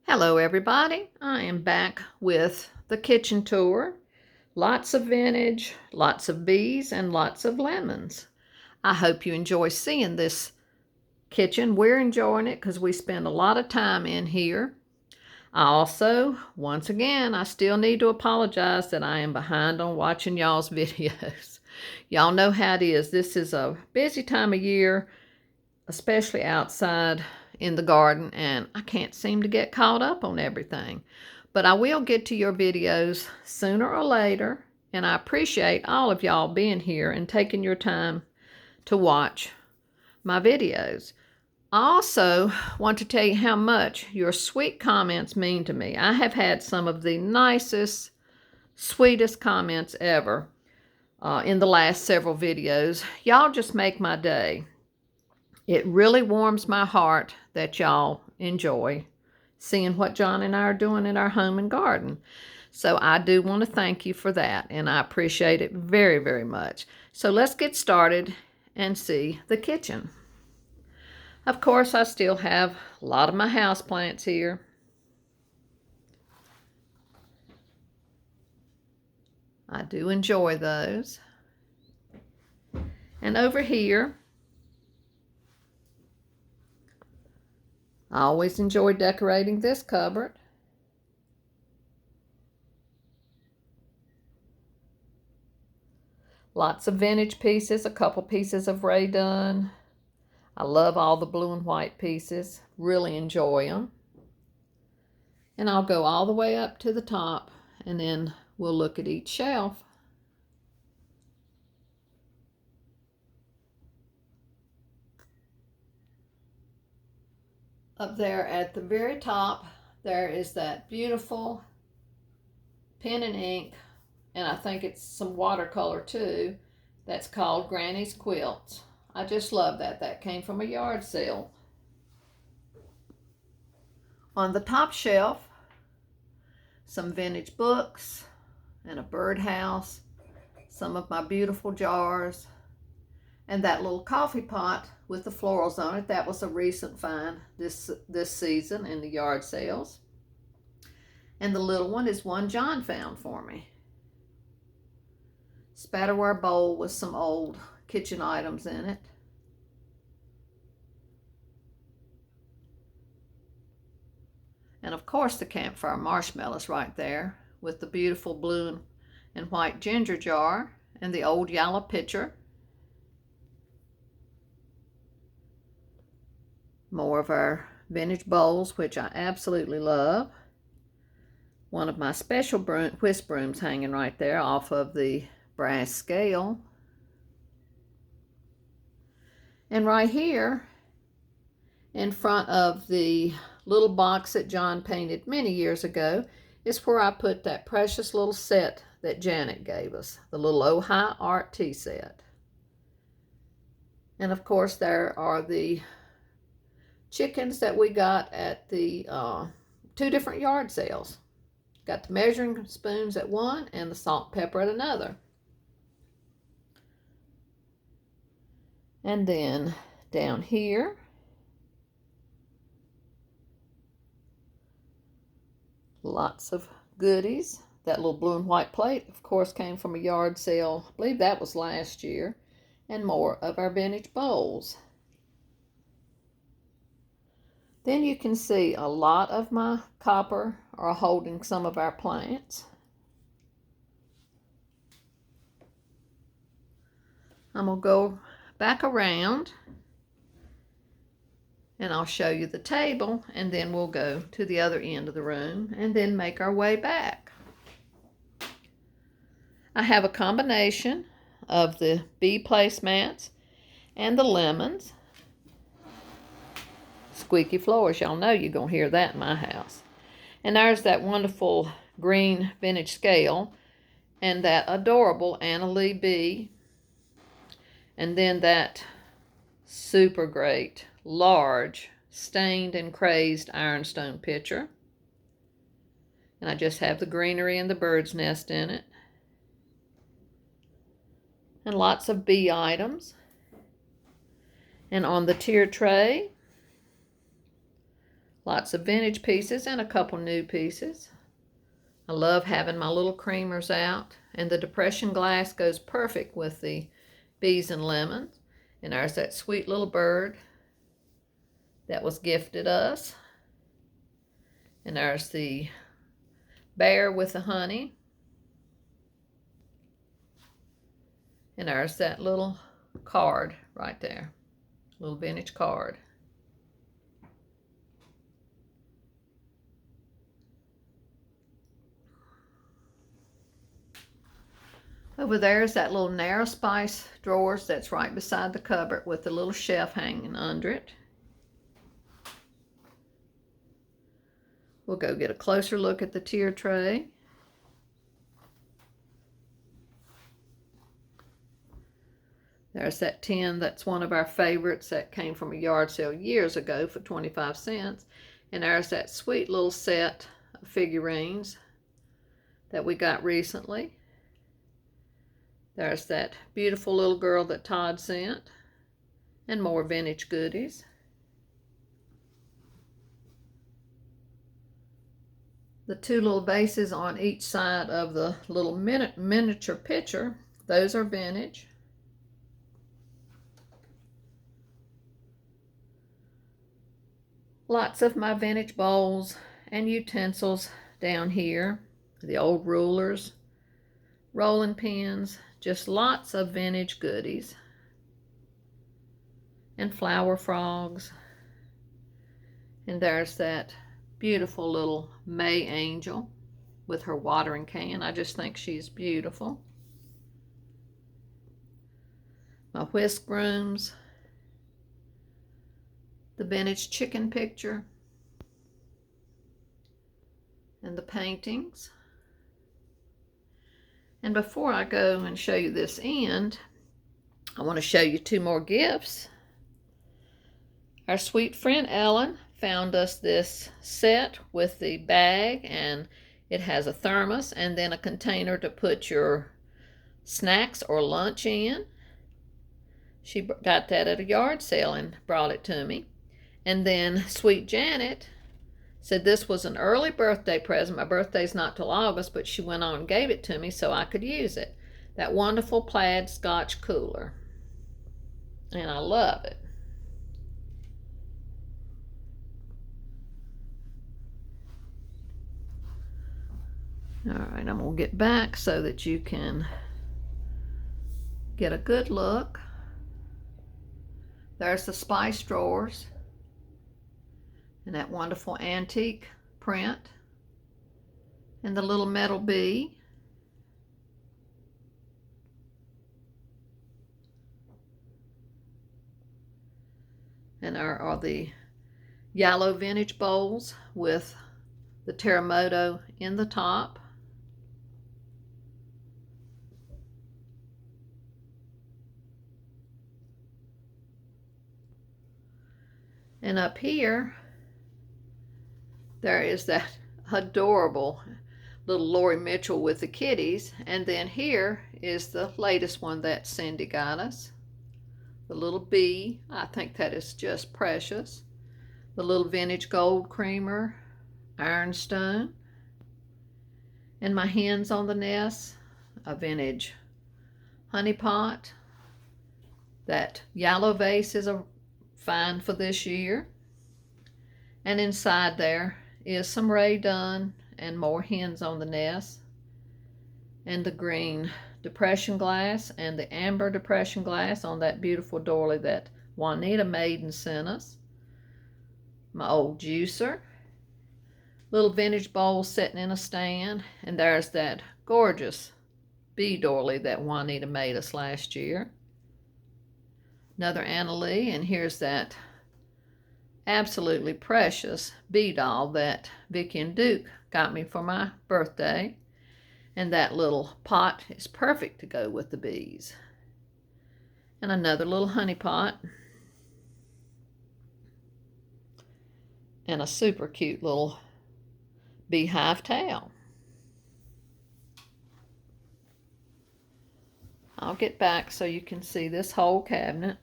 Hello everybody, I am back with the kitchen tour. Lots of vintage, lots of bees, and lots of lemons. I hope you enjoy seeing this kitchen. We're enjoying it because we spend a lot of time in here. I also, once again, I still need to apologize that I am behind on watching y'all's videos. Y'all know how it is. This is a busy time of year, especially outside in the garden, and I can't seem to get caught up on everything. But I will get to your videos sooner or later, and I appreciate all of y'all being here and taking your time to watch my videos. I also want to tell you how much your sweet comments mean to me. I have had some of the nicest, sweetest comments ever in the last several videos. Y'all just make my day. It really warms my heart that y'all enjoy seeing what John and I are doing in our home and garden. So I do want to thank you for that, and I appreciate it very, very much. So let's get started and see the kitchen. Of course, I still have a lot of my houseplants here. I do enjoy those. And over here, I always enjoy decorating this cupboard. Lots of vintage pieces, a couple pieces of Ray Dunn. I love all the blue and white pieces. Really enjoy them. And I'll go all the way up to the top, and then we'll look at each shelf. Up there at the very top, there is that beautiful pen and ink, and I think it's some watercolor too, that's called Granny's Quilts. I just love that. That came from a yard sale. On the top shelf, some vintage books and a birdhouse, some of my beautiful jars, and that little coffee pot with the florals on it. That was a recent find this season in the yard sales. And the little one is one John found for me. Spatterware bowl with some old kitchen items in it. And of course the campfire marshmallows right there with the beautiful blue and white ginger jar and the old yellow pitcher. More of our vintage bowls, which I absolutely love. One of my special whisk brooms hanging right there off of the brass scale. And right here, in front of the little box that John painted many years ago, is where I put that precious little set that Janet gave us, the little Ojai Art tea set. And of course, there are the chickens that we got at the two different yard sales. Got the measuring spoons at one and the salt and pepper at another. And then down here, lots of goodies. That little blue and white plate, of course, came from a yard sale. I believe that was last year. And more of our vintage bowls. Then you can see a lot of my copper are holding some of our plants. I'm going to go back around and I'll show you the table, and then we'll go to the other end of the room and then make our way back. I have a combination of the bee placemats and the lemons. Squeaky floors, y'all know you're going to hear that in my house. And there's that wonderful green vintage scale and that adorable Anna Lee bee. And then that super great, large, stained and crazed ironstone pitcher. And I just have the greenery and the bird's nest in it. And lots of bee items. And on the tier tray, Lots of vintage pieces and a couple new pieces. I love having my little creamers out, and the depression glass goes perfect with the bees and lemons. And there's that sweet little bird that was gifted us. And there's the bear with the honey. And there's that little card right there, little vintage card. Over there is that little narrow spice drawers that's right beside the cupboard with the little shelf hanging under it. We'll go get a closer look at the tier tray. There's that tin that's one of our favorites that came from a yard sale years ago for 25 cents. And there's that sweet little set of figurines that we got recently. There's that beautiful little girl that Todd sent, and more vintage goodies. The two little vases on each side of the little miniature pitcher, those are vintage. Lots of my vintage bowls and utensils down here. The old rulers, rolling pins, just lots of vintage goodies. And flower frogs. And there's that beautiful little May angel with her watering can. I just think she's beautiful. My whisk brooms. The vintage chicken picture. And the paintings. And before I go and show you this end, I want to show you two more gifts. Our sweet friend Ellen found us this set with the bag, and it has a thermos and then a container to put your snacks or lunch in. She got that at a yard sale and brought it to me. And then sweet Janet said this was an early birthday present. My birthday's not till August, but she went on and gave it to me so I could use it. That wonderful plaid Scotch cooler. And I love it. All right, I'm going to get back so that you can get a good look. There's the spice drawers and that wonderful antique print and the little metal bee. And there are the yellow vintage bowls with the terremoto in the top. And up here, there is that adorable little Lori Mitchell with the kitties. And then here is the latest one that Cindy got us. The little bee. I think that is just precious. The little vintage gold creamer, ironstone. And my hens on the nest, a vintage honey pot. That yellow vase is a find for this year. And inside there is some Ray Dunn and more hens on the nest. And the green depression glass and the amber depression glass on that beautiful doily that Juanita made and sent us. My old juicer. Little vintage bowl sitting in a stand. And there's that gorgeous bee doily that Juanita made us last year. Another Anna Lee, and here's that absolutely precious bee doll that Vicky and Duke got me for my birthday. And that little pot is perfect to go with the bees. And another little honey pot. And a super cute little beehive towel. I'll get back so you can see this whole cabinet.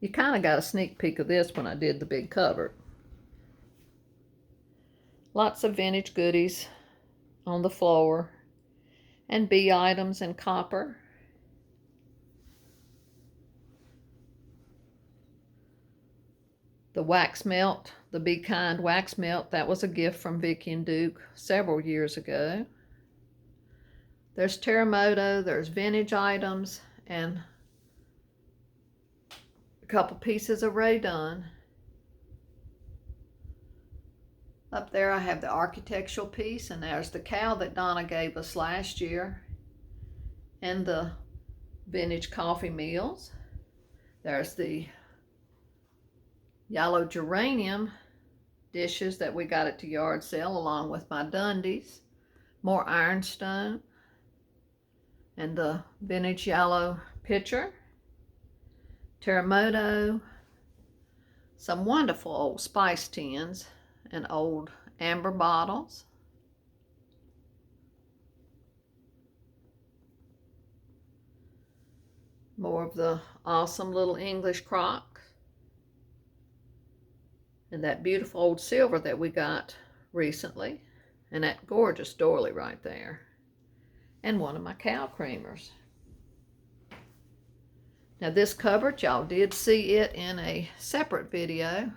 You kind of got a sneak peek of this when I did the big cupboard. Lots of vintage goodies on the floor, and bee items in copper. The wax melt, the Be Kind wax melt, that was a gift from Vicky and Duke several years ago. There's Terremoto, there's vintage items, and a couple pieces of Ray Dunn. Up there I have the architectural piece, and there's the cow that Donna gave us last year, and the vintage coffee meals. There's the yellow geranium dishes that we got at the yard sale along with my Dundies. More ironstone, and the vintage yellow pitcher. Terremoto, some wonderful old spice tins, and old amber bottles. More of the awesome little English crock. And that beautiful old silver that we got recently. And that gorgeous doily right there. And one of my cow creamers. Now this cupboard, y'all did see it in a separate video.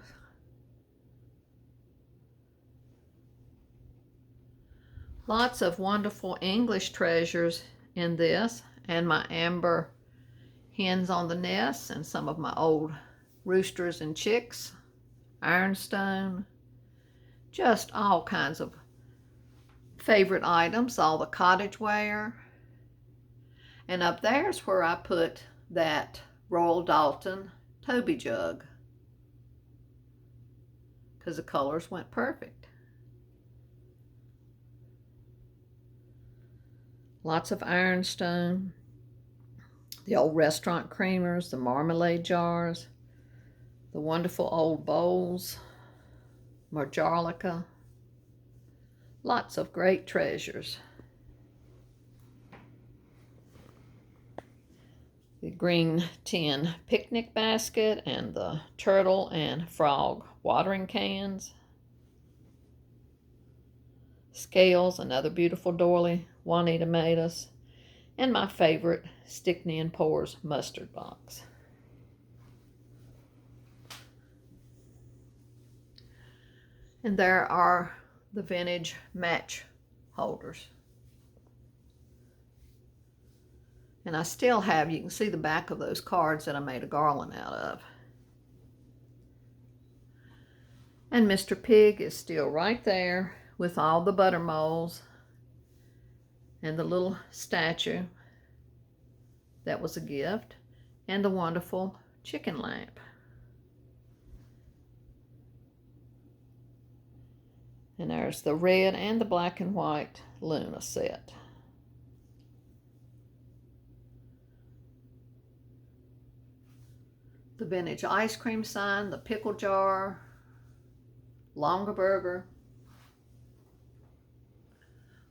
Lots of wonderful English treasures in this, and my amber hens on the nest, and some of my old roosters and chicks, ironstone, just all kinds of favorite items, all the cottage ware. And up there's where I put that Royal Dalton Toby jug, because the colors went perfect. Lots of ironstone, the old restaurant creamers, the marmalade jars, the wonderful old bowls, Majolica. Lots of great treasures. The green tin picnic basket, and the turtle and frog watering cans. Scales, another beautiful doily Juanita made us, and my favorite Stickney and Pours mustard box. And there are the vintage match holders. And I still have, you can see the back of those cards that I made a garland out of. And Mr. Pig is still right there with all the butter molds and the little statue that was a gift, and the wonderful chicken lamp. And there's the red and the black and white Luna set. The vintage ice cream sign, the pickle jar, Longaberger,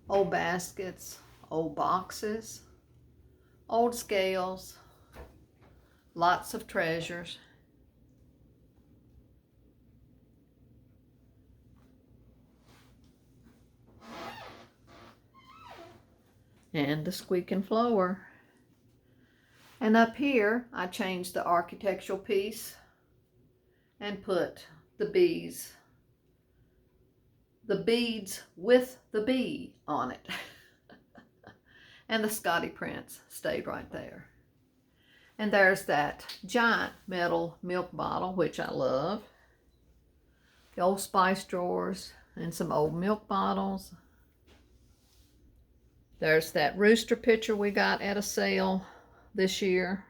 old baskets, old boxes, old scales, lots of treasures. And the squeaking floor. And up here, I changed the architectural piece and put the bees, the beads with the bee on it. And the Scotty Prince stayed right there. And there's that giant metal milk bottle, which I love. The old spice drawers and some old milk bottles. There's that rooster picture we got at a sale this year.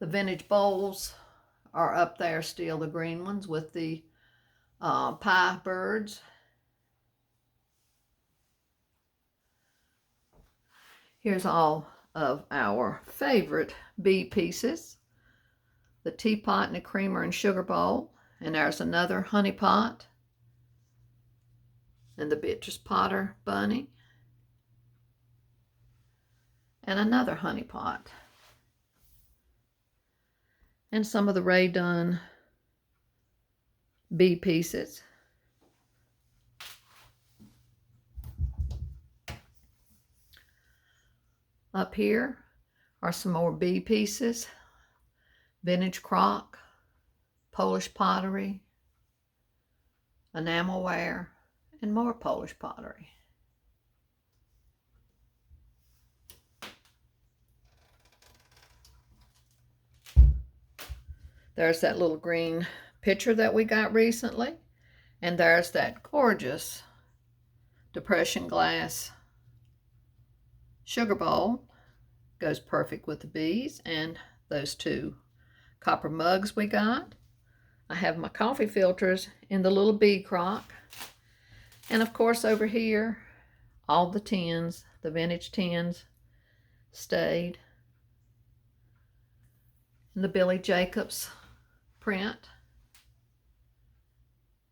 The vintage bowls are up there still, the green ones with the pie birds. Here's all of our favorite bee pieces. The teapot and the creamer and sugar bowl. And there's another honey pot. And the Beatrice Potter bunny. And another honey pot. And some of the Ray Dunn bee pieces. Up here are some more bee pieces, vintage crock, Polish pottery, enamelware, and more Polish pottery. There's that little green picture that we got recently, and there's that gorgeous depression glass sugar bowl. Goes perfect with the bees, and those two copper mugs we got. I have my coffee filters in the little bee crock. And of course over here, all the tins, the vintage tins, stayed. And the Billy Jacobs print.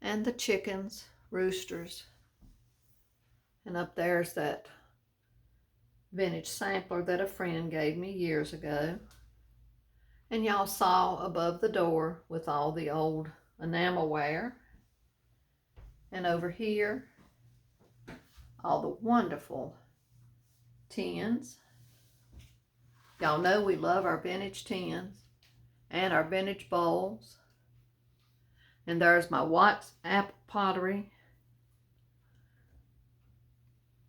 And the chickens, roosters. And up there's that vintage sampler that a friend gave me years ago. And y'all saw above the door with all the old enamelware. And over here, all the wonderful tins. Y'all know we love our vintage tins and our vintage bowls. And there's my WhatsApp pottery,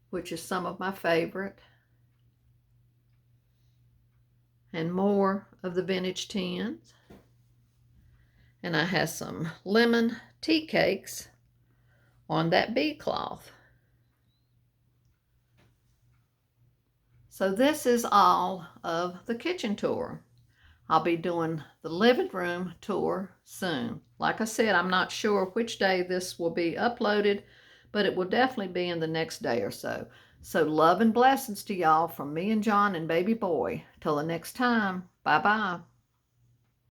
which is some of my favorite. And more of the vintage tins. And I have some lemon tea cakes on that bead cloth. So this is all of the kitchen tour. I'll be doing the living room tour soon. Like I said, I'm not sure which day this will be uploaded, but it will definitely be in the next day or so. So love and blessings to y'all from me and John and baby boy. Till the next time, bye-bye.